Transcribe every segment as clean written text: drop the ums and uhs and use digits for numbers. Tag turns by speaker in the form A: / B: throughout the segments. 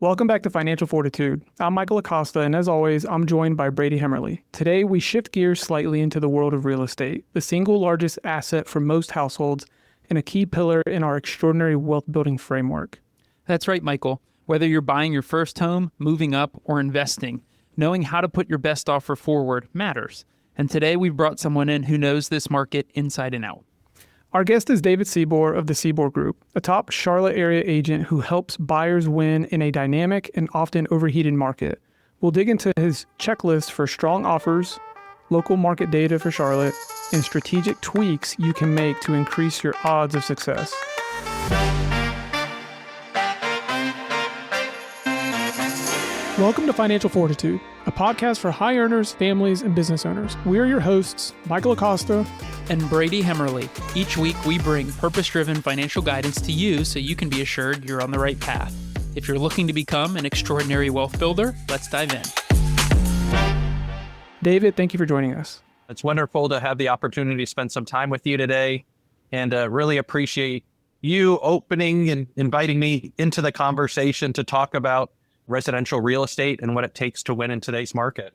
A: Welcome back to Financial Fortitude. I'm Michael Acosta, and as always, I'm joined by Brady Hemmerly. Today, we shift gears slightly into the world of real estate, the single largest asset for most households and a key pillar in our extraordinary wealth-building framework.
B: That's right, Michael. Whether you're buying your first home, moving up, or investing, knowing how to put your best offer forward matters. And today, we've brought someone in who knows this market inside and out.
A: Our guest is David Scibor of the Scibor Group, a top Charlotte area agent who helps buyers win in a dynamic and often overheated market. We'll dig into his checklist for strong offers, local market data for Charlotte, and strategic tweaks you can make to increase your odds of success. Welcome to Financial Fortitude, a podcast for high earners, families, and business owners. We are your hosts, Michael Acosta
B: and Brady Hemmerly. Each week, we bring purpose-driven financial guidance to you so you can be assured you're on the right path. If you're looking to become an extraordinary wealth builder, let's dive in.
A: David, thank you for joining us.
C: It's wonderful to have the opportunity to spend some time with you today, and really appreciate you opening and inviting me into the conversation to talk about residential real estate and what it takes to win in today's market.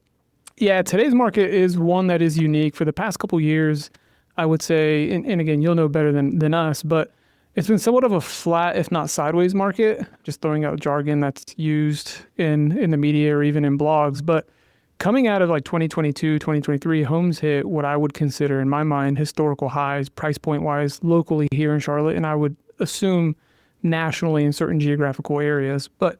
A: Yeah, today's market is one that is unique. For the past couple of years, I would say, and again, you'll know better than us, but it's been somewhat of a flat, if not sideways market, just throwing out jargon that's used in the media or even in blogs. But coming out of like 2022, 2023, homes hit what I would consider, in my mind, historical highs, price point wise, locally here in Charlotte, and I would assume nationally in certain geographical areas. But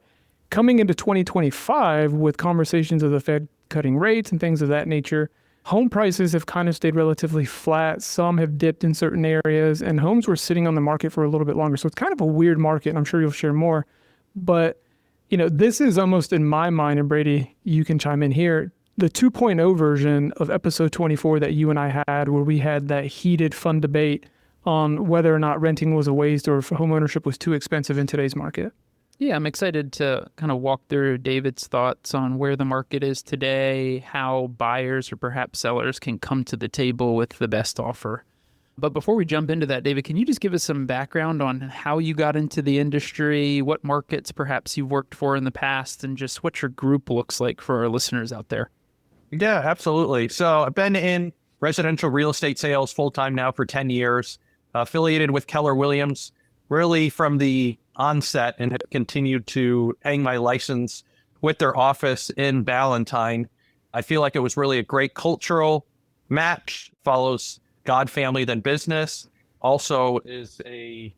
A: coming into 2025 with conversations of the Fed cutting rates and things of that nature, home prices have kind of stayed relatively flat. Some have dipped in certain areas, and homes were sitting on the market for a little bit longer. So it's kind of a weird market, and I'm sure you'll share more. But, this is almost, in my mind, and Brady, you can chime in here, the 2.0 version of episode 24 that you and I had, where we had that heated, fun debate on whether or not renting was a waste or if homeownership was too expensive in today's market.
B: Yeah, I'm excited to kind of walk through David's thoughts on where the market is today, how buyers or perhaps sellers can come to the table with the best offer. But before we jump into that, David, can you just give us some background on how you got into the industry, what markets perhaps you've worked for in the past, and just what your group looks like for our listeners out there?
C: Yeah, absolutely. So I've been in residential real estate sales full-time now for 10 years, affiliated with Keller Williams, really from the onset, and have continued to hang my license with their office in Ballantyne. I feel like it was really a great cultural match, follows God, family, then business. Also is a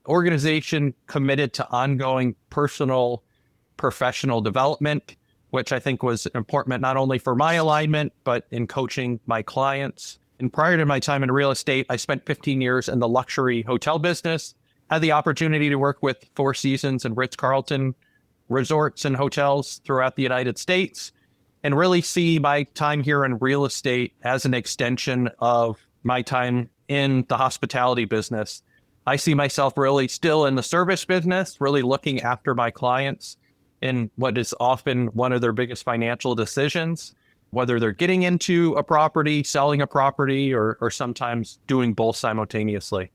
C: organization committed to ongoing personal, professional development, which I think was important not only for my alignment, but in coaching my clients. And prior to my time in real estate, I spent 15 years in the luxury hotel business. Had the opportunity to work with Four Seasons and Ritz-Carlton resorts and hotels throughout the United States, and really see my time here in real estate as an extension of my time in the hospitality business. I see myself really still in the service business, really looking after my clients in what is often one of their biggest financial decisions, whether they're getting into a property, selling a property, or sometimes doing both simultaneously.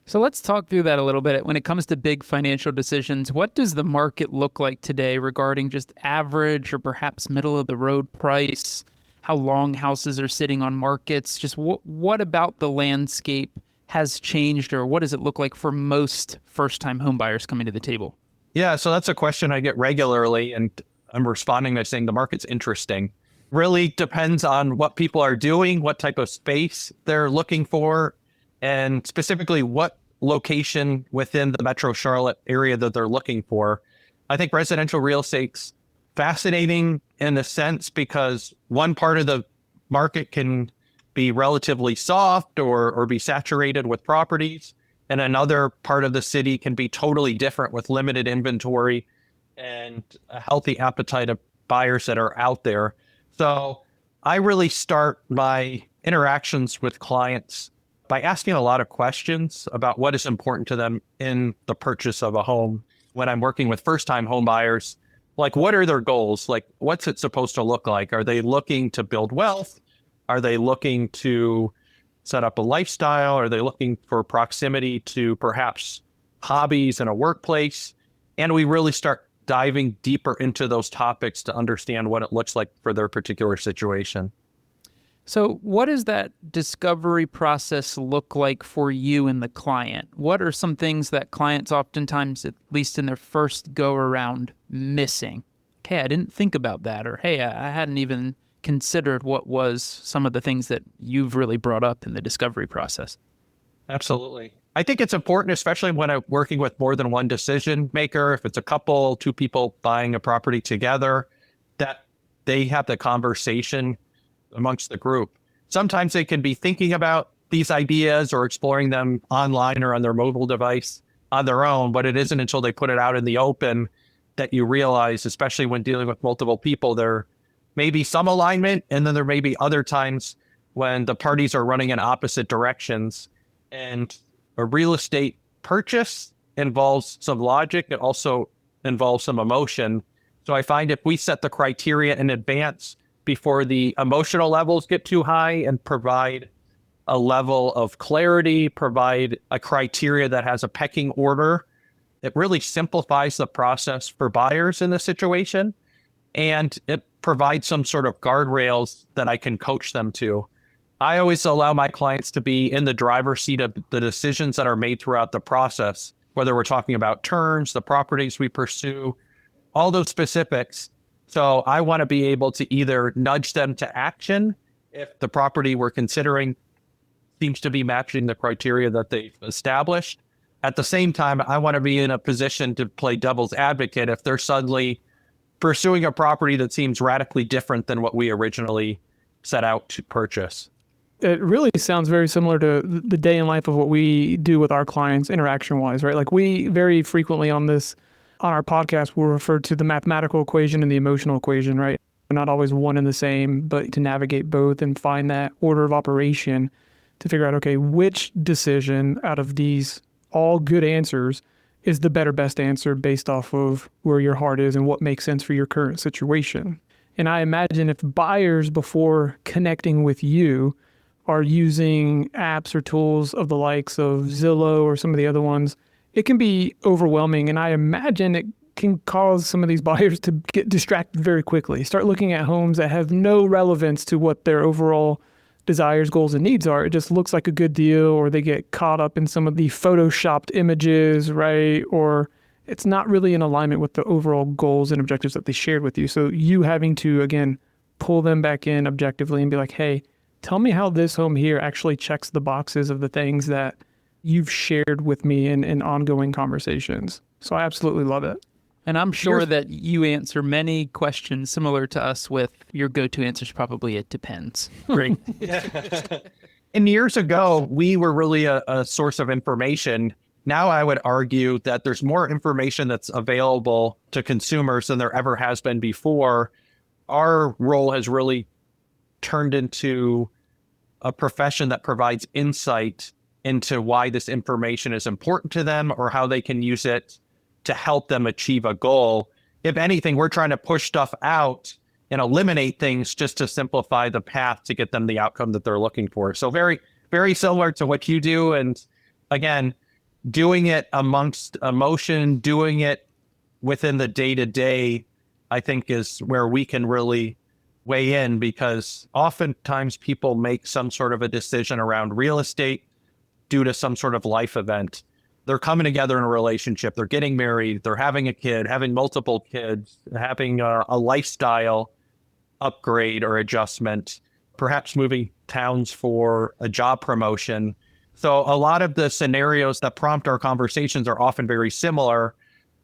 B: So let's talk through that a little bit. When it comes to big financial decisions, what does the market look like today regarding just average or perhaps middle of the road price, how long houses are sitting on markets? Just what about the landscape has changed, or what does it look like for most first-time home buyers coming to the table?
C: Yeah, so that's a question I get regularly, and I'm responding by saying the market's interesting. Really depends on what people are doing, what type of space they're looking for, and specifically what location within the Metro Charlotte area that they're looking for. I think residential real estate's fascinating in a sense because one part of the market can be relatively soft or be saturated with properties, and another part of the city can be totally different with limited inventory and a healthy appetite of buyers that are out there. So I really start my interactions with clients by asking a lot of questions about what is important to them in the purchase of a home. When I'm working with first-time home buyers, like what are their goals? Like what's it supposed to look like? Are they looking to build wealth? Are they looking to set up a lifestyle? Are they looking for proximity to perhaps hobbies and a workplace? And we really start diving deeper into those topics to understand what it looks like for their particular situation.
B: So what does that discovery process look like for you and the client? What are some things that clients oftentimes, at least in their first go around, missing? Hey, I didn't think about that, or hey, I hadn't even considered what was some of the things that you've really brought up in the discovery process.
C: Absolutely. I think it's important, especially when I'm working with more than one decision maker, if it's a couple, two people buying a property together, that they have the conversation amongst the group. Sometimes they can be thinking about these ideas or exploring them online or on their mobile device on their own, but it isn't until they put it out in the open that you realize, especially when dealing with multiple people, there may be some alignment, and then there may be other times when the parties are running in opposite directions. And a real estate purchase involves some logic. It also involves some emotion. So I find if we set the criteria in advance before the emotional levels get too high and provide a level of clarity, provide a criteria that has a pecking order, it really simplifies the process for buyers in this situation. And it provides some sort of guardrails that I can coach them to. I always allow my clients to be in the driver's seat of the decisions that are made throughout the process, whether we're talking about terms, the properties we pursue, all those specifics. So I want to be able to either nudge them to action if the property we're considering seems to be matching the criteria that they've established. At the same time, I want to be in a position to play devil's advocate if they're suddenly pursuing a property that seems radically different than what we originally set out to purchase.
A: It really sounds very similar to the day in life of what we do with our clients interaction wise, right? Like we very frequently on our podcast, will refer to the mathematical equation and the emotional equation, right? They're not always one and the same, but to navigate both and find that order of operation to figure out, okay, which decision out of these all good answers is the best answer based off of where your heart is and what makes sense for your current situation. And I imagine if buyers, before connecting with you, are using apps or tools of the likes of Zillow or some of the other ones, it can be overwhelming. And I imagine it can cause some of these buyers to get distracted very quickly, start looking at homes that have no relevance to what their overall desires, goals, and needs are. It just looks like a good deal, or they get caught up in some of the photoshopped images, right? Or it's not really in alignment with the overall goals and objectives that they shared with you. So you having to, again, pull them back in objectively and be like, hey, tell me how this home here actually checks the boxes of the things that you've shared with me in ongoing conversations. So I absolutely love it.
B: And I'm sure that you answer many questions similar to us with your go-to answer is probably it depends. Great.
C: And years ago, we were really a source of information. Now I would argue that there's more information that's available to consumers than there ever has been before. Our role has really turned into a profession that provides insight into why this information is important to them or how they can use it to help them achieve a goal. If anything, we're trying to push stuff out and eliminate things just to simplify the path to get them the outcome that they're looking for. So very, very similar to what you do. And again, doing it amongst emotion, doing it within the day-to-day, I think is where we can really weigh in, because oftentimes people make some sort of a decision around real estate due to some sort of life event. They're coming together in a relationship, they're getting married, they're having a kid, having multiple kids, having a lifestyle upgrade or adjustment, perhaps moving towns for a job promotion. So a lot of the scenarios that prompt our conversations are often very similar.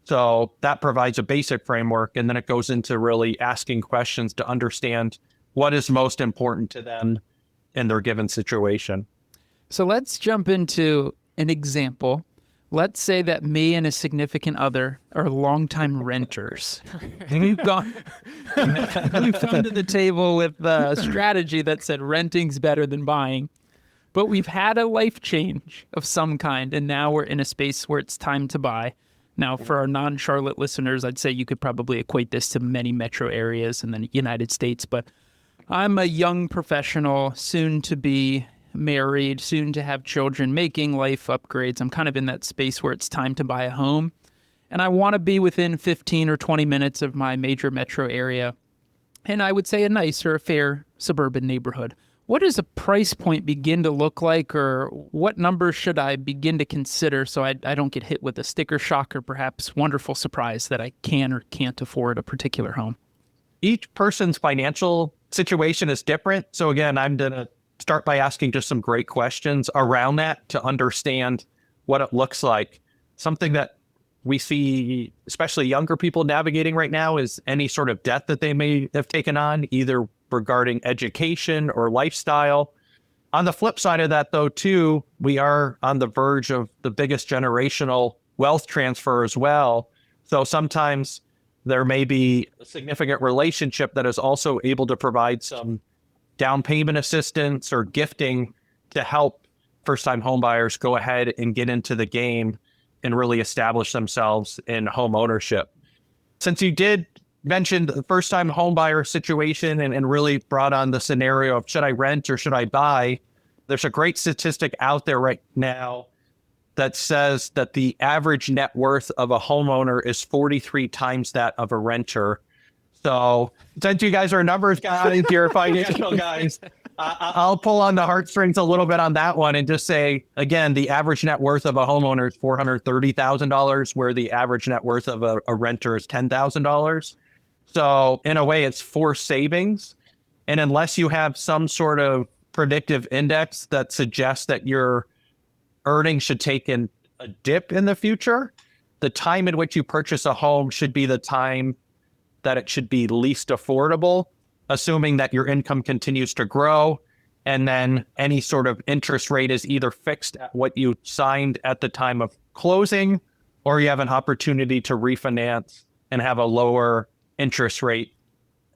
C: So that provides a basic framework, and then it goes into really asking questions to understand what is most important to them in their given situation.
B: So let's jump into an example. Let's say that me and a significant other are longtime renters. We've come to the table with a strategy that said renting's better than buying, but we've had a life change of some kind, and now we're in a space where it's time to buy. Now, for our non-Charlotte listeners, I'd say you could probably equate this to many metro areas in the United States, but I'm a young professional, soon to be married, soon to have children, making life upgrades. I'm kind of in that space where it's time to buy a home. and I want to be within 15 or 20 minutes of my major metro area. And I would say a nice or a fair suburban neighborhood. What does a price point begin to look like, or what numbers should I begin to consider so I don't get hit with a sticker shock or perhaps wonderful surprise that I can or can't afford a particular home?
C: Each person's financial situation is different. So again, I'm going to start by asking just some great questions around that to understand what it looks like. Something that we see, especially younger people navigating right now, is any sort of debt that they may have taken on, either regarding education or lifestyle. On the flip side of that, though, too, we are on the verge of the biggest generational wealth transfer as well. So sometimes there may be a significant relationship that is also able to provide some down payment assistance or gifting to help first-time homebuyers go ahead and get into the game and really establish themselves in home ownership. Since you did mention the first-time homebuyer situation and really brought on the scenario of should I rent or should I buy, there's a great statistic out there right now that says that the average net worth of a homeowner is 43 times that of a renter. So since you guys are numbers guys, you're financial guys, I'll pull on the heartstrings a little bit on that one and just say, again, the average net worth of a homeowner is $430,000, where the average net worth of a renter is $10,000. So in a way, it's forced savings. And unless you have some sort of predictive index that suggests that your earnings should take a dip in the future, the time in which you purchase a home should be the time that it should be least affordable, assuming that your income continues to grow. And then any sort of interest rate is either fixed at what you signed at the time of closing, or you have an opportunity to refinance and have a lower interest rate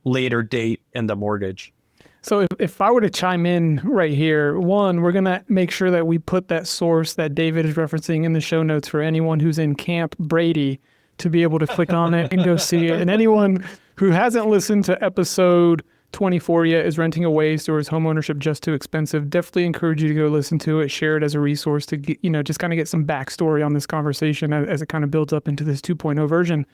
C: later date in the mortgage.
A: So if I were to chime in right here, one, we're going to make sure that we put that source that David is referencing in the show notes for anyone who's in Camp Brady to be able to click on it and go see it. And anyone who hasn't listened to episode 24 yet, is renting away, or is homeownership just too expensive? Definitely encourage you to go listen to it, share it as a resource to get, just kind of get some backstory on this conversation as it kind of builds up into this 2.0 version.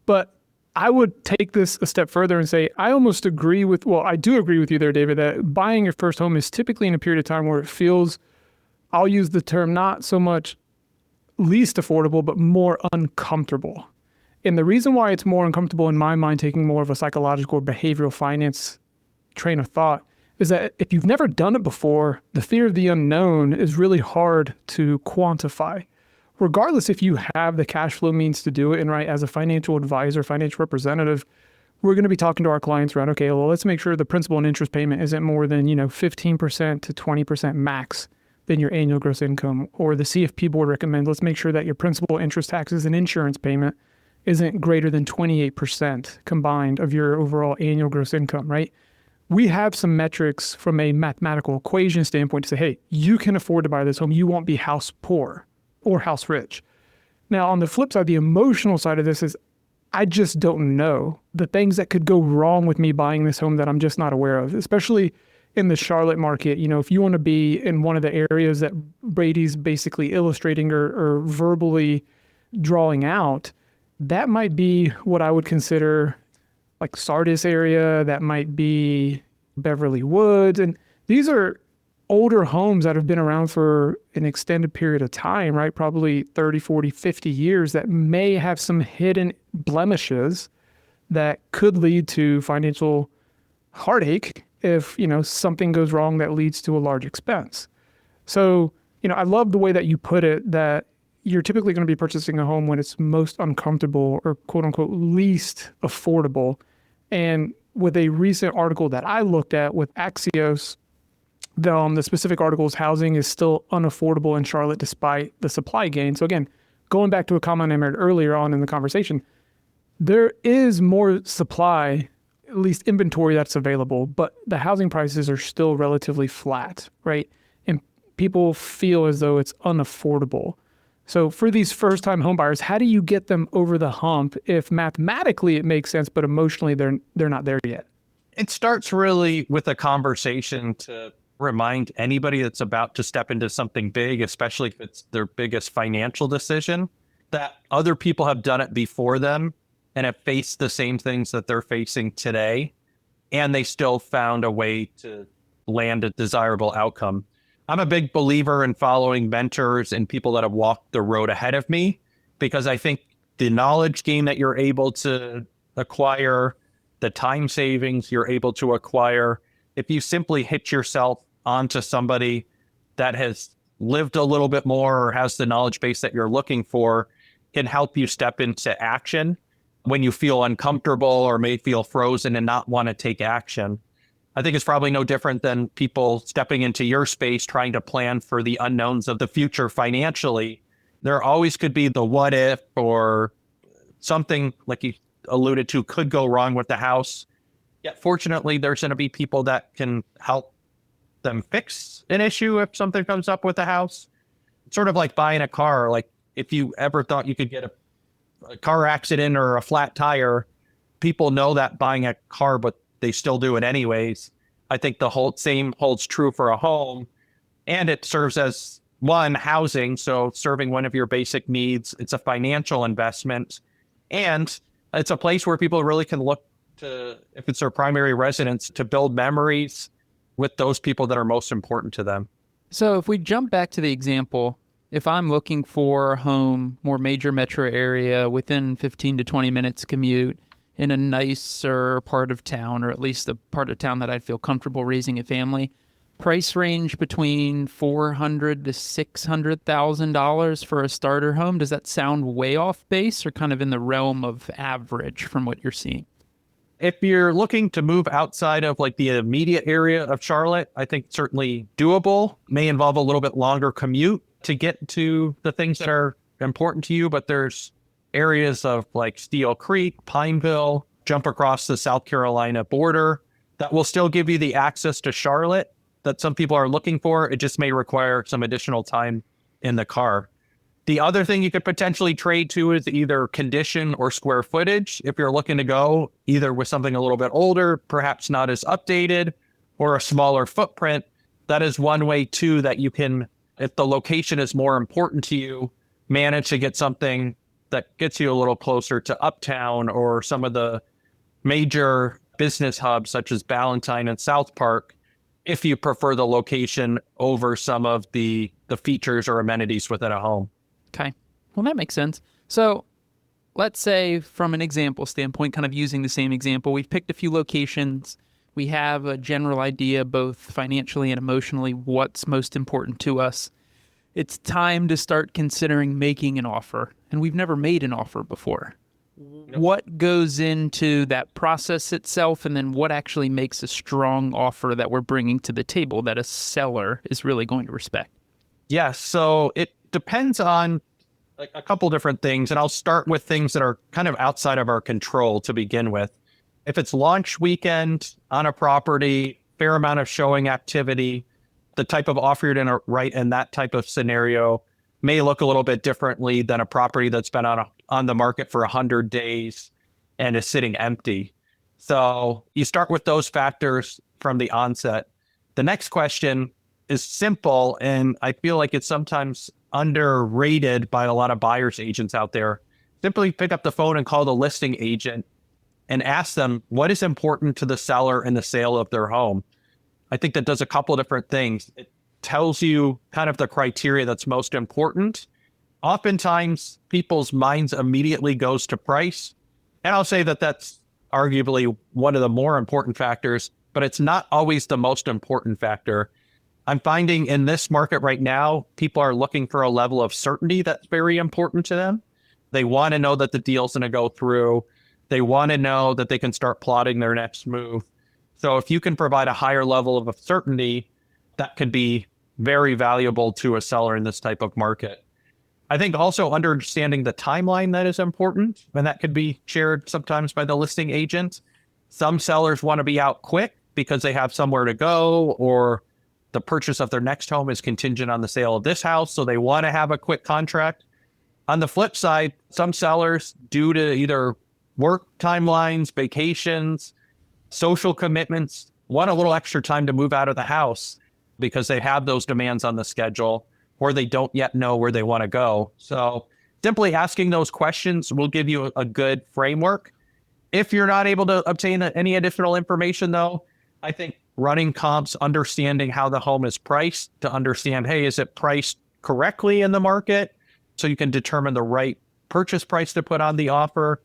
A: But I would take this a step further and say, I almost agree with, I do agree with you there, David, that buying your first home is typically in a period of time where it feels, I'll use the term, not so much least affordable, but more uncomfortable. And the reason why it's more uncomfortable in my mind, taking more of a psychological or behavioral finance train of thought, is that if you've never done it before, the fear of the unknown is really hard to quantify. Regardless if you have the cash flow means to do it, and right, as a financial advisor, financial representative, we're going to be talking to our clients around, okay, well, let's make sure the principal and interest payment isn't more than, 15% to 20% max than your annual gross income. Or the CFP board recommends, let's make sure that your principal, interest, taxes, and insurance payment isn't greater than 28% combined of your overall annual gross income, right? We have some metrics from a mathematical equation standpoint to say, hey, you can afford to buy this home. You won't be house poor or house rich. Now, on the flip side, the emotional side of this is, I just don't know the things that could go wrong with me buying this home that I'm just not aware of, especially in the Charlotte market. If you want to be in one of the areas that Brady's basically illustrating or verbally drawing out, that might be what I would consider like Sardis area, that might be Beverly Woods. And these are older homes that have been around for an extended period of time, right? Probably 30, 40, 50 years, that may have some hidden blemishes that could lead to financial heartache if, something goes wrong that leads to a large expense. So, I love the way that you put it, that you're typically going to be purchasing a home when it's most uncomfortable or quote unquote least affordable. And with a recent article that I looked at with Axios, the specific article is housing is still unaffordable in Charlotte despite the supply gain. So again, going back to a comment I made earlier on in the conversation, there is more supply, at least inventory that's available, but the housing prices are still relatively flat, right? And people feel as though it's unaffordable. So for these first-time home buyers, how do you get them over the hump if mathematically it makes sense, but emotionally they're not there yet?
C: It starts really with a conversation to remind anybody that's about to step into something big, especially if it's their biggest financial decision, that other people have done it before them and have faced the same things that they're facing today, and they still found a way to land a desirable outcome. I'm a big believer in following mentors and people that have walked the road ahead of me, because I think the knowledge gain that you're able to acquire, the time savings you're able to acquire, if you simply hitch yourself onto somebody that has lived a little bit more or has the knowledge base that you're looking for, can help you step into action when you feel uncomfortable or may feel frozen and not want to take action. I think it's probably no different than people stepping into your space, trying to plan for the unknowns of the future financially. There always could be the what if, or something like you alluded to could go wrong with the house. Yet fortunately, there's going to be people that can help them fix an issue if something comes up with the house. It's sort of like buying a car. Like if you ever thought you could get a car accident or a flat tire, people know that buying a car, but they still do it anyways. I think the whole same holds true for a home, and it serves as one, housing. So serving one of your basic needs. It's a financial investment, and it's a place where people really can look to, if it's their primary residence, to build memories with those people that are most important to them.
B: So if we jump back to the example, if I'm looking for a home, more major metro area within 15 to 20 minutes commute in a nicer part of town, or at least a part of town that I'd feel comfortable raising a family, price range between $400,000 to $600,000 for a starter home. Does that sound way off base or kind of in the realm of average from what you're seeing?
C: If you're looking to move outside of like the immediate area of Charlotte, I think certainly doable. May involve a little bit longer commute to get to the things that are important to you, but there's areas of like Steel Creek, Pineville, jump across the South Carolina border that will still give you the access to Charlotte that some people are looking for. It just may require some additional time in the car. The other thing you could potentially trade to is either condition or square footage. If you're looking to go either with something a little bit older, perhaps not as updated, or a smaller footprint, that is one way too that you can, if the location is more important to you, manage to get something that gets you a little closer to uptown or some of the major business hubs such as Ballantyne and South Park, if you prefer the location over some of the features or amenities within a home.
B: Okay. Well, that makes sense. So let's say from an example standpoint, kind of using the same example, we've picked a few locations. We have a general idea, both financially and emotionally, what's most important to us. It's time to start considering making an offer. And we've never made an offer before. Nope. What goes into that process itself, and then what actually makes a strong offer that we're bringing to the table that a seller is really going to respect?
C: Yes. So it depends on like a couple different things. And I'll start with things that are kind of outside of our control to begin with. If it's launch weekend on a property, fair amount of showing activity, the type of offer you're going to write in that type of scenario may look a little bit differently than a property that's been on the market for 100 days and is sitting empty. So you start with those factors from the onset. The next question is simple, and I feel like it's sometimes underrated by a lot of buyer's agents out there. Simply pick up the phone and call the listing agent and ask them what is important to the seller in the sale of their home. I think that does a couple different things. It tells you kind of the criteria that's most important. Oftentimes, people's minds immediately goes to price. And I'll say that that's arguably one of the more important factors, but it's not always the most important factor. I'm finding in this market right now, people are looking for a level of certainty that's very important to them. They want to know that the deal's going to go through. They want to know that they can start plotting their next move. So if you can provide a higher level of certainty, that could be very valuable to a seller in this type of market. I think also understanding the timeline that is important, and that could be shared sometimes by the listing agent. Some sellers want to be out quick because they have somewhere to go, or the purchase of their next home is contingent on the sale of this house, so they want to have a quick contract. On the flip side, some sellers, due to either work timelines, vacations, social commitments, want a little extra time to move out of the house because they have those demands on the schedule, or they don't yet know where they want to go. So simply asking those questions will give you a good framework. If you're not able to obtain any additional information, though, I think running comps, understanding how the home is priced to understand, hey, is it priced correctly in the market? So you can determine the right purchase price to put on the offer,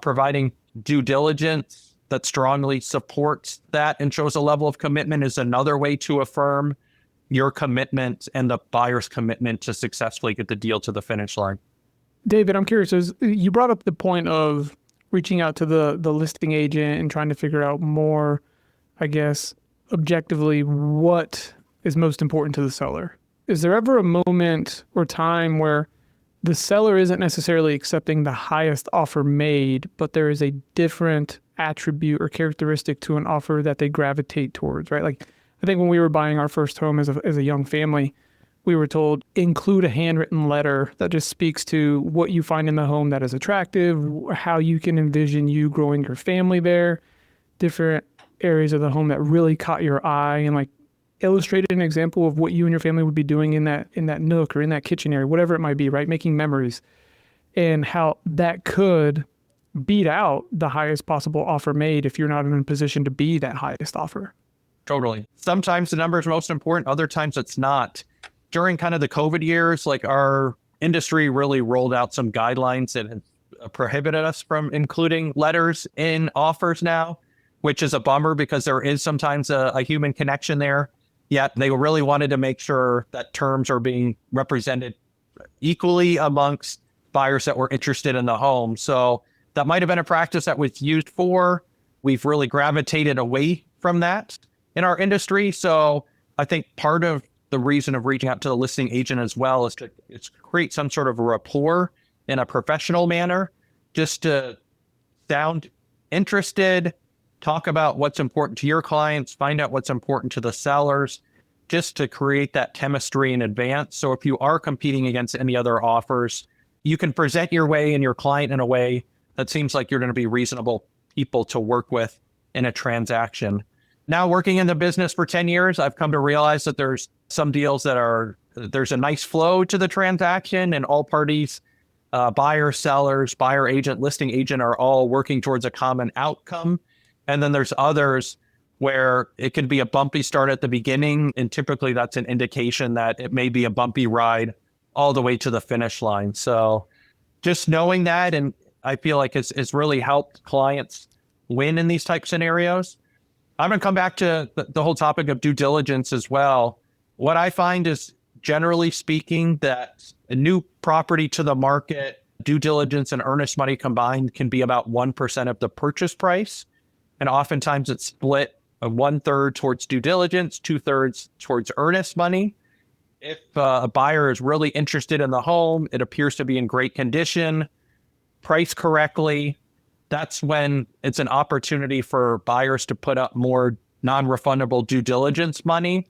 C: providing due diligence that strongly supports that and shows a level of commitment is another way to affirm your commitment and the buyer's commitment to successfully get the deal to the finish line.
A: David, I'm curious, you brought up the point of reaching out to the listing agent and trying to figure out more, I guess, objectively, what is most important to the seller. Is there ever a moment or time where the seller isn't necessarily accepting the highest offer made, but there is a different attribute or characteristic to an offer that they gravitate towards, right? Like, I think when we were buying our first home as a young family, we were told include a handwritten letter that just speaks to what you find in the home that is attractive, how you can envision you growing your family there, different areas of the home that really caught your eye, and like illustrated an example of what you and your family would be doing in that nook or in that kitchen area, whatever it might be, right? Making memories, and how that could beat out the highest possible offer made if you're not in a position to be that highest offer.
C: Totally. Sometimes the number is most important. Other times it's not. During kind of the COVID years, like our industry really rolled out some guidelines that prohibited us from including letters in offers now, which is a bummer because there is sometimes a human connection there. Yet they really wanted to make sure that terms are being represented equally amongst buyers that were interested in the home. So that might have been a practice that was used for. We've really gravitated away from that in our industry. So I think part of the reason of reaching out to the listing agent as well is to create some sort of a rapport in a professional manner, just to sound interested, talk about what's important to your clients, find out what's important to the sellers, just to create that chemistry in advance. So if you are competing against any other offers, you can present your way and your client in a way that seems like you're going to be reasonable people to work with in a transaction. Now, working in the business for 10 years, I've come to realize that there's some deals there's a nice flow to the transaction, and all parties, buyer, sellers, buyer agent, listing agent, are all working towards a common outcome. And then there's others where it could be a bumpy start at the beginning, and typically that's an indication that it may be a bumpy ride all the way to the finish line. So just knowing that, and I feel like it's really helped clients win in these type scenarios. I'm going to come back to the whole topic of due diligence as well. What I find is, generally speaking, that a new property to the market, due diligence and earnest money combined can be about 1% of the purchase price. And oftentimes it's split 1/3 towards due diligence, 2/3 towards earnest money. If a buyer is really interested in the home, it appears to be in great condition, priced correctly, that's when it's an opportunity for buyers to put up more non-refundable due diligence money.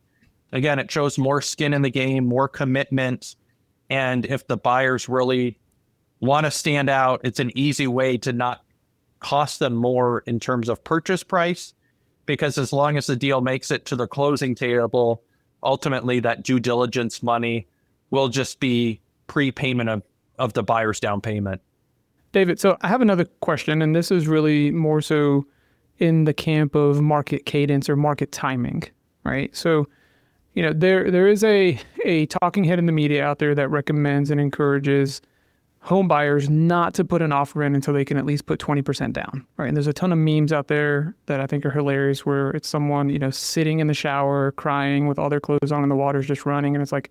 C: Again, it shows more skin in the game, more commitment. And if the buyers really want to stand out, it's an easy way to not cost them more in terms of purchase price, because as long as the deal makes it to the closing table, ultimately that due diligence money will just be prepayment of the buyer's down payment.
A: David, so I have another question, and this is really more so in the camp of market cadence or market timing, right? So, there is a talking head in the media out there that recommends and encourages home buyers not to put an offer in until they can at least put 20% down, right? And there's a ton of memes out there that I think are hilarious where it's someone, sitting in the shower, crying with all their clothes on and the water's just running, and it's like,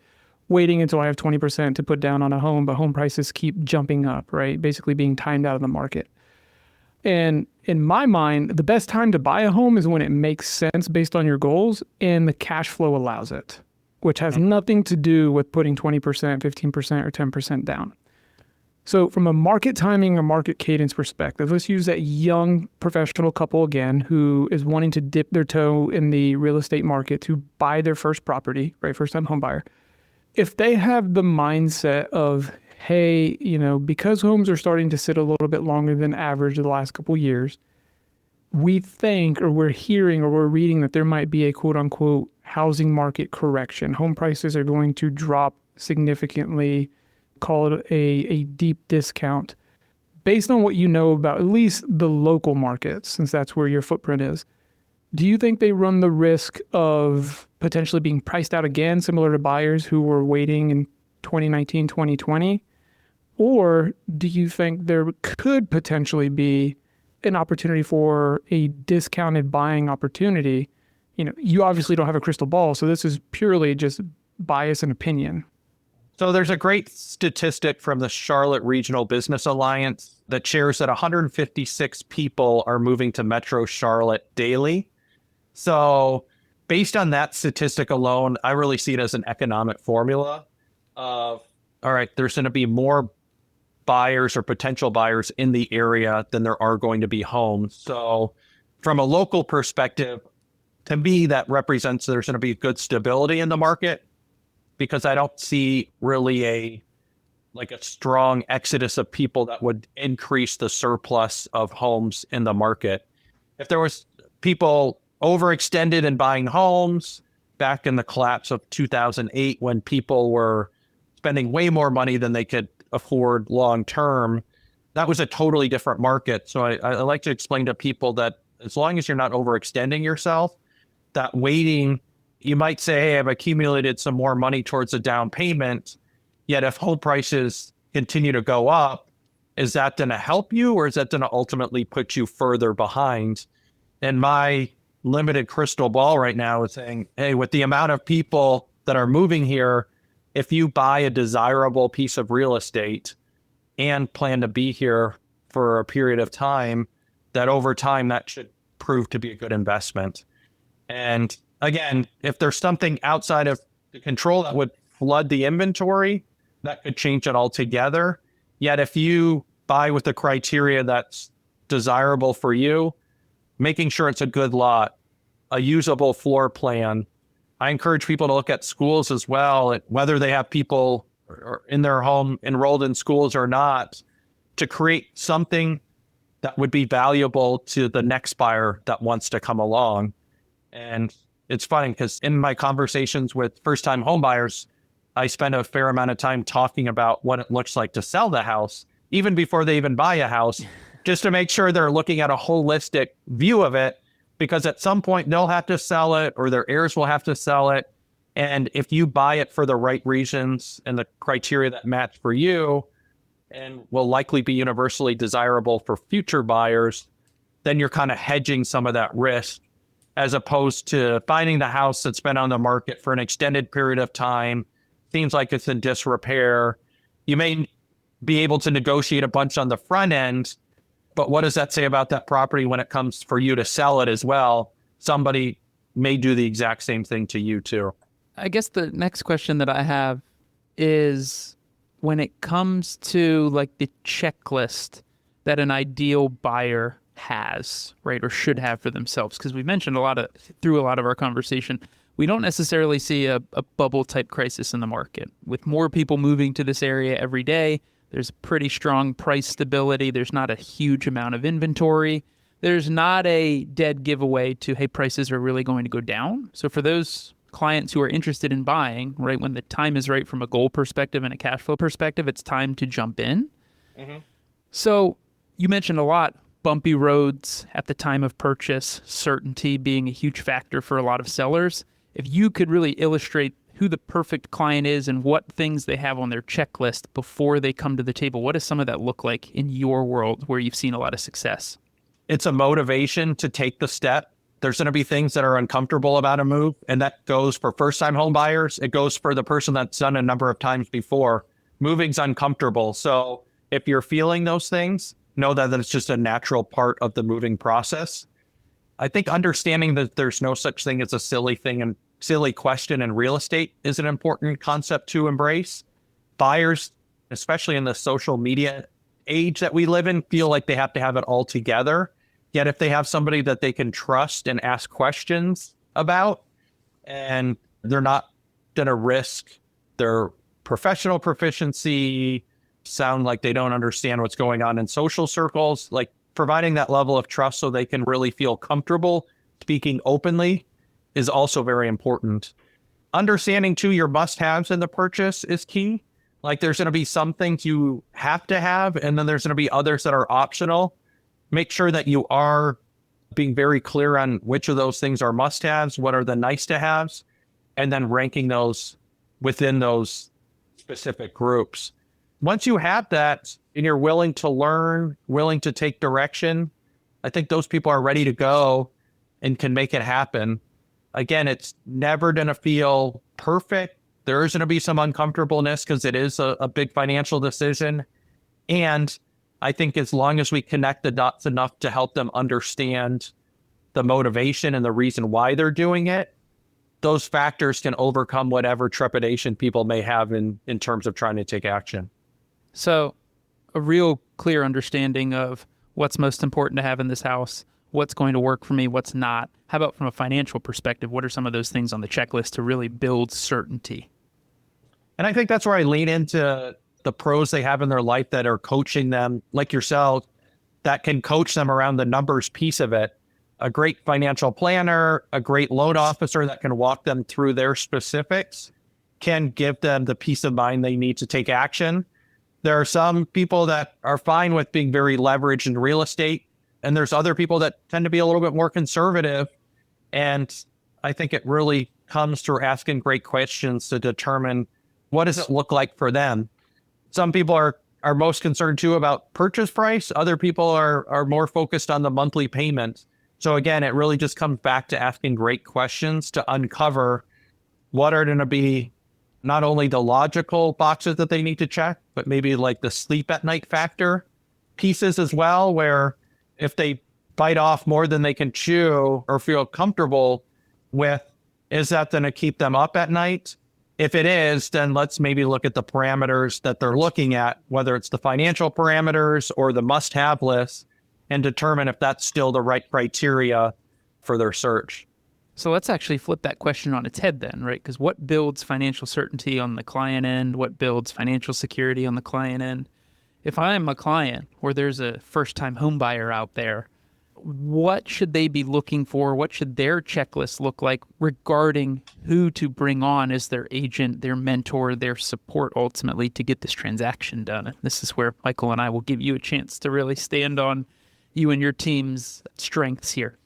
A: waiting until I have 20% to put down on a home, but home prices keep jumping up, right? Basically being timed out of the market. And in my mind, the best time to buy a home is when it makes sense based on your goals and the cash flow allows it, which has nothing to do with putting 20%, 15%, or 10% down. So from a market timing or market cadence perspective, let's use that young professional couple again who is wanting to dip their toe in the real estate market to buy their first property, right? First time home buyer. If they have the mindset of, hey, because homes are starting to sit a little bit longer than average the last couple of years, we think, or we're hearing, or we're reading that there might be a quote unquote housing market correction. Home prices are going to drop significantly call it a deep discount. Based on what you know about at least the local market, since that's where your footprint is, do you think they run the risk of potentially being priced out again, similar to buyers who were waiting in 2019, 2020? Or do you think there could potentially be an opportunity for a discounted buying opportunity? You obviously don't have a crystal ball, so this is purely just bias and opinion.
C: So there's a great statistic from the Charlotte Regional Business Alliance that shares that 156 people are moving to Metro Charlotte daily. So based on that statistic alone, I really see it as an economic formula of, all right, there's going to be more buyers or potential buyers in the area than there are going to be homes. So from a local perspective, to me, that represents there's going to be good stability in the market, because I don't see really a strong exodus of people that would increase the surplus of homes in the market. If there was people overextended in buying homes back in the collapse of 2008, when people were spending way more money than they could afford long term, that was a totally different market. So I like to explain to people that as long as you're not overextending yourself, that waiting, you might say, hey, I've accumulated some more money towards a down payment, yet if home prices continue to go up, is that going to help you, or is that going to ultimately put you further behind? And my limited crystal ball right now is saying, hey, with the amount of people that are moving here, if you buy a desirable piece of real estate and plan to be here for a period of time, that over time that should prove to be a good investment. And again, if there's something outside of the control that would flood the inventory, that could change it altogether. Yet if you buy with the criteria that's desirable for you, making sure it's a good lot, a usable floor plan. I encourage people to look at schools as well, whether they have people in their home enrolled in schools or not, to create something that would be valuable to the next buyer that wants to come along. And it's funny because in my conversations with first-time home buyers, I spend a fair amount of time talking about what it looks like to sell the house, even before they even buy a house, just to make sure they're looking at a holistic view of it, because at some point they'll have to sell it or their heirs will have to sell it. And if you buy it for the right reasons and the criteria that match for you and will likely be universally desirable for future buyers, then you're kind of hedging some of that risk, as opposed to finding the house that's been on the market for an extended period of time, seems like it's in disrepair. You may be able to negotiate a bunch on the front end, but what does that say about that property when it comes for you to sell it as well? Somebody may do the exact same thing to you too.
B: I guess the next question that I have is, when it comes to like the checklist that an ideal buyer has, right, or should have for themselves, because we mentioned through a lot of our conversation, we don't necessarily see a bubble type crisis in the market. With more people moving to this area every day, there's pretty strong price stability. There's not a huge amount of inventory. There's not a dead giveaway to, hey, prices are really going to go down. So for those clients who are interested in buying, right, when the time is right from a goal perspective and a cash flow perspective, it's time to jump in. Mm-hmm. So you mentioned a lot, bumpy roads at the time of purchase, certainty being a huge factor for a lot of sellers. If you could really illustrate who the perfect client is and what things they have on their checklist before they come to the table, what does some of that look like in your world where you've seen a lot of success?
C: It's a motivation to take the step. There's going to be things that are uncomfortable about a move, and that goes for first-time home buyers. It goes for the person that's done a number of times before. Moving's uncomfortable. So if you're feeling those things, know that it's just a natural part of the moving process. I think understanding that there's no such thing as a silly question in real estate is an important concept to embrace. Buyers, especially in the social media age that we live in, feel like they have to have it all together. Yet if they have somebody that they can trust and ask questions about, and they're not going to risk their professional proficiency, sound like they don't understand what's going on in social circles, like providing that level of trust so they can really feel comfortable speaking openly is also very important. Understanding too your must-haves in the purchase is key. Like there's going to be some things you have to have, and then there's going to be others that are optional. Make sure that you are being very clear on which of those things are must-haves, what are the nice-to-haves, and then ranking those within those specific groups. Once you have that and you're willing to learn, willing to take direction, I think those people are ready to go and can make it happen. Again, it's never going to feel perfect. There is going to be some uncomfortableness because it is a big financial decision. And I think as long as we connect the dots enough to help them understand the motivation and the reason why they're doing it, those factors can overcome whatever trepidation people may have in terms of trying to take action.
B: So a real clear understanding of what's most important to have in this house, what's going to work for me, what's not. How about from a financial perspective? What are some of those things on the checklist to really build certainty?
C: And I think that's where I lean into the pros they have in their life that are coaching them, like yourself, that can coach them around the numbers piece of it. A great financial planner, a great loan officer that can walk them through their specifics can give them the peace of mind they need to take action. There are some people that are fine with being very leveraged in real estate, and there's other people that tend to be a little bit more conservative. And I think it really comes through asking great questions to determine what does it look like for them. Some people are most concerned too about purchase price. Other people are more focused on the monthly payment. So again, it really just comes back to asking great questions to uncover what are going to be not only the logical boxes that they need to check, but maybe like the sleep at night factor pieces as well, where if they bite off more than they can chew or feel comfortable with, is that going to keep them up at night? If it is, then let's maybe look at the parameters that they're looking at, whether it's the financial parameters or the must-have list, and determine if that's still the right criteria for their search.
B: So let's actually flip that question on its head then, right? Because what builds financial certainty on the client end? What builds financial security on the client end? If I'm a client or there's a first-time home buyer out there, what should they be looking for? What should their checklist look like regarding who to bring on as their agent, their mentor, their support ultimately to get this transaction done? And this is where Michael and I will give you a chance to really stand on you and your team's strengths here.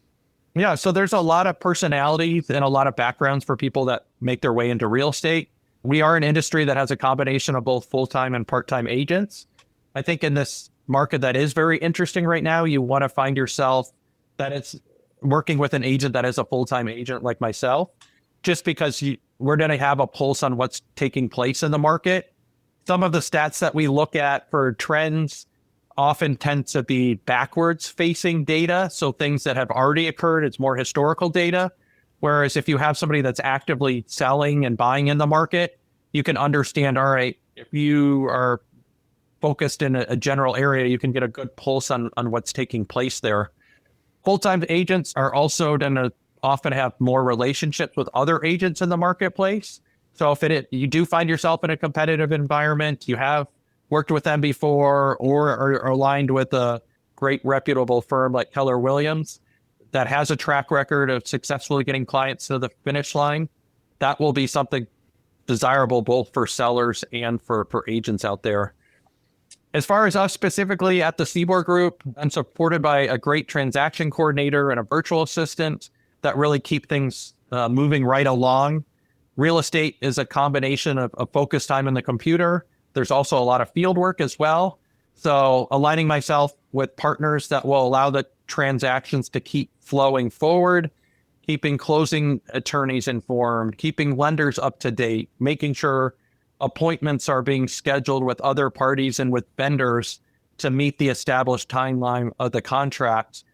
C: Yeah, so there's a lot of personalities and a lot of backgrounds for people that make their way into real estate. We are an industry that has a combination of both full-time and part-time agents. I think in this market that is very interesting right now, you want to find yourself that it's working with an agent that is a full-time agent like myself, just because we're going to have a pulse on what's taking place in the market. Some of the stats that we look at for trends often tend to be backwards facing data. So things that have already occurred, it's more historical data. Whereas if you have somebody that's actively selling and buying in the market, you can understand, all right, if you are focused in a general area, you can get a good pulse on what's taking place there. Full-time agents are also going to often have more relationships with other agents in the marketplace. So if you do find yourself in a competitive environment, you have worked with them before or are aligned with a great reputable firm like Keller Williams that has a track record of successfully getting clients to the finish line, that will be something desirable both for sellers and for agents out there. As far as us specifically at the Scibor Group, I'm supported by a great transaction coordinator and a virtual assistant that really keep things moving right along. Real estate is a combination of focus time in the computer. There's also a lot of field work as well. So aligning myself with partners that will allow the transactions to keep flowing forward, keeping closing attorneys informed, keeping lenders up to date, making sure appointments are being scheduled with other parties and with vendors to meet the established timeline of the contract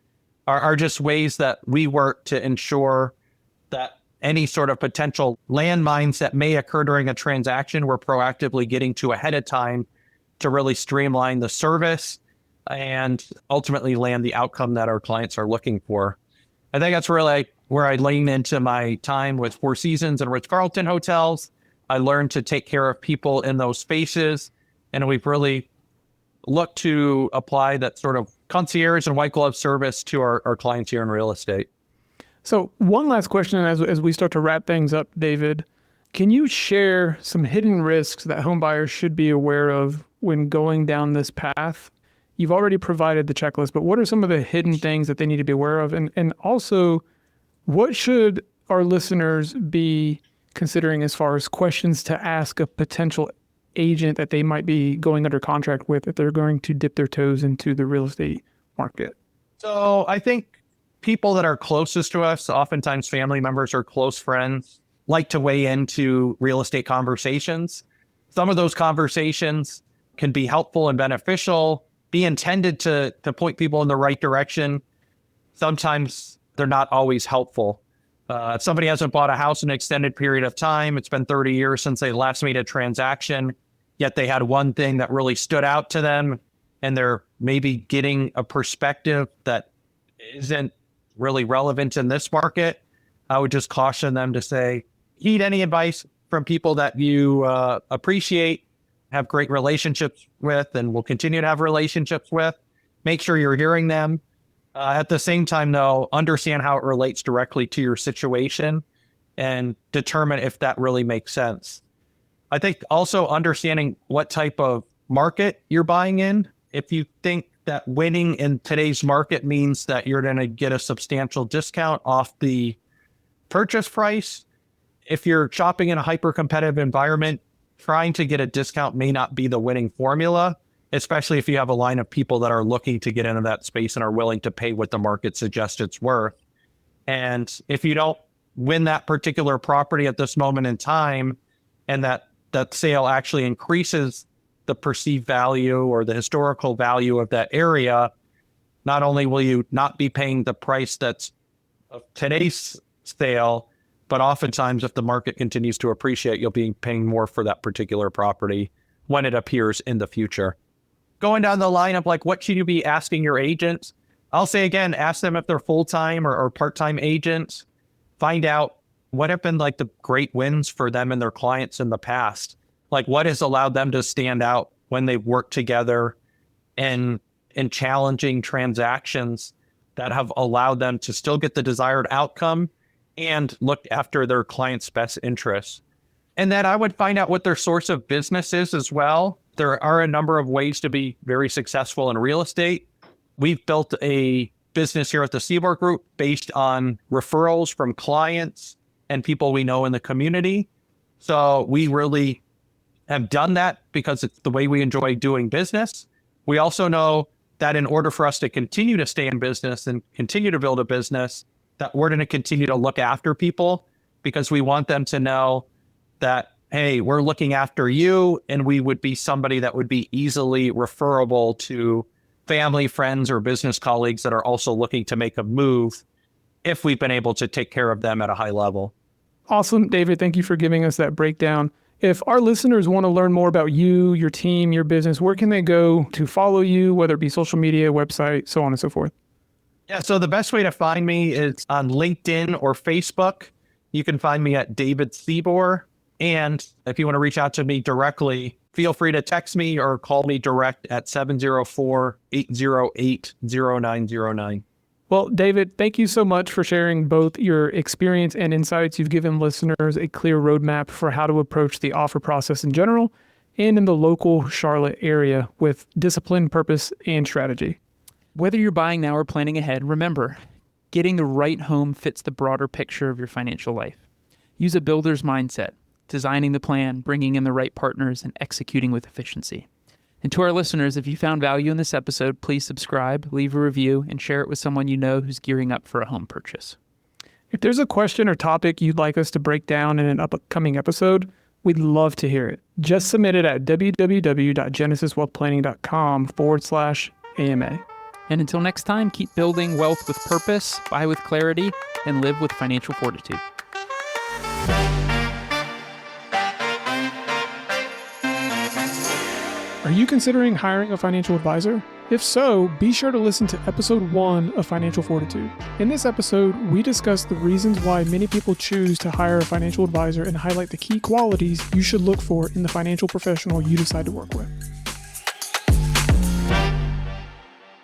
C: are just ways that we work to ensure that any sort of potential landmines that may occur during a transaction, we're proactively getting to ahead of time to really streamline the service and ultimately land the outcome that our clients are looking for. I think that's really where I lean into my time with Four Seasons and Ritz-Carlton hotels. I learned to take care of people in those spaces, and we've really looked to apply that sort of concierge and white glove service to our clients here in real estate.
A: So one last question as we start to wrap things up, David. Can you share some hidden risks that home buyers should be aware of when going down this path? You've already provided the checklist, but what are some of the hidden things that they need to be aware of? And also, what should our listeners be considering as far as questions to ask a potential agent that they might be going under contract with if they're going to dip their toes into the real estate market?
C: So I think people that are closest to us, oftentimes family members or close friends, like to weigh into real estate conversations. Some of those conversations can be helpful and beneficial, be intended to point people in the right direction. Sometimes they're not always helpful. If somebody hasn't bought a house in an extended period of time, it's been 30 years since they last made a transaction, yet they had one thing that really stood out to them, and they're maybe getting a perspective that isn't really relevant in this market, I would just caution them to say, heed any advice from people that you appreciate, have great relationships with, and will continue to have relationships with. Make sure you're hearing them. At the same time, though, understand how it relates directly to your situation and determine if that really makes sense. I think also understanding what type of market you're buying in. If you think that winning in today's market means that you're going to get a substantial discount off the purchase price, if you're shopping in a hyper-competitive environment, trying to get a discount may not be the winning formula, especially if you have a line of people that are looking to get into that space and are willing to pay what the market suggests it's worth. And if you don't win that particular property at this moment in time, and that sale actually increases the perceived value or the historical value of that area, not only will you not be paying the price that's of today's sale, but oftentimes if the market continues to appreciate, you'll be paying more for that particular property when it appears in the future. Going down the line of like, what should you be asking your agents? I'll say again, ask them if they're full-time or part-time agents. Find out what have been like the great wins for them and their clients in the past. Like what has allowed them to stand out when they've worked together in challenging transactions that have allowed them to still get the desired outcome and look after their clients' best interests. And then I would find out what their source of business is as well. There are a number of ways to be very successful in real estate. We've built a business here at the Scibor Group based on referrals from clients and people we know in the community. So we really have done that because it's the way we enjoy doing business. We also know that in order for us to continue to stay in business and continue to build a business, that we're going to continue to look after people because we want them to know that, hey, we're looking after you, and we would be somebody that would be easily referable to family, friends, or business colleagues that are also looking to make a move if we've been able to take care of them at a high level.
A: Awesome, David. Thank you for giving us that breakdown. If our listeners want to learn more about you, your team, your business, where can they go to follow you, whether it be social media, website, so on and so forth?
C: Yeah, so the best way to find me is on LinkedIn or Facebook. You can find me at David Scibor. And if you want to reach out to me directly, feel free to text me or call me direct at 704-808-0909.
A: Well, David, thank you so much for sharing both your experience and insights. You've given listeners a clear roadmap for how to approach the offer process in general and in the local Charlotte area with discipline, purpose, and strategy.
B: Whether you're buying now or planning ahead, remember, getting the right home fits the broader picture of your financial life. Use a builder's mindset, designing the plan, bringing in the right partners, and executing with efficiency. And to our listeners, if you found value in this episode, please subscribe, leave a review, and share it with someone you know who's gearing up for a home purchase.
A: If there's a question or topic you'd like us to break down in an upcoming episode, we'd love to hear it. Just submit it at www.genesiswealthplanning.com/AMA.
B: And until next time, keep building wealth with purpose, buy with clarity, and live with financial fortitude.
A: Are you considering hiring a financial advisor? If so, be sure to listen to episode 1 of Financial Fortitude. In this episode, we discuss the reasons why many people choose to hire a financial advisor and highlight the key qualities you should look for in the financial professional you decide to work with.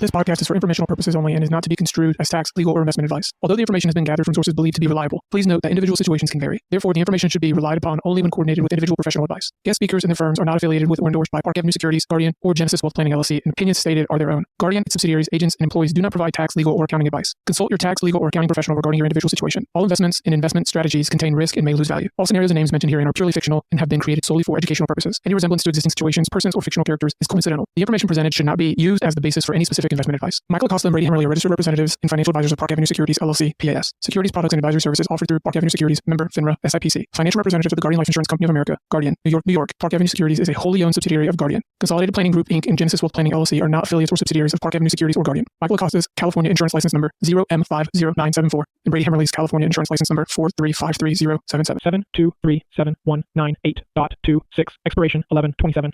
A: This podcast is for informational purposes only and is not to be construed as tax, legal, or investment advice. Although the information has been gathered from sources believed to be reliable, please note that individual situations can vary. Therefore, the information should be relied upon only when coordinated with individual professional advice. Guest speakers and their firms are not affiliated with or endorsed by Park Avenue Securities, Guardian, or Genesis Wealth Planning LLC, and opinions stated are their own. Guardian, its subsidiaries, agents, and employees do not provide tax, legal, or accounting advice. Consult your tax, legal, or accounting professional regarding your individual situation. All investments and investment strategies contain risk and may lose value. All scenarios and names mentioned herein are purely fictional and have been created solely for educational purposes. Any resemblance to existing situations, persons, or fictional characters is coincidental. The information presented should not be used as the basis for any specific investment advice. Michael Acosta and Brady are registered representatives and financial advisors of Park Avenue Securities, LLC, PAS. Securities, products, and advisory services offered through Park Avenue Securities, member FINRA, SIPC. Financial representatives of the Guardian Life Insurance Company of America, Guardian, New York, New York. Park Avenue Securities is a wholly owned subsidiary of Guardian. Consolidated Planning Group, Inc. and Genesis Wealth Planning, LLC are not affiliates or subsidiaries of Park Avenue Securities or Guardian. Michael Acosta's California Insurance License Number 0M50974 and Brady Hemmerly's California Insurance License Number 4353077.
D: 7237198.26. Expiration 11/27.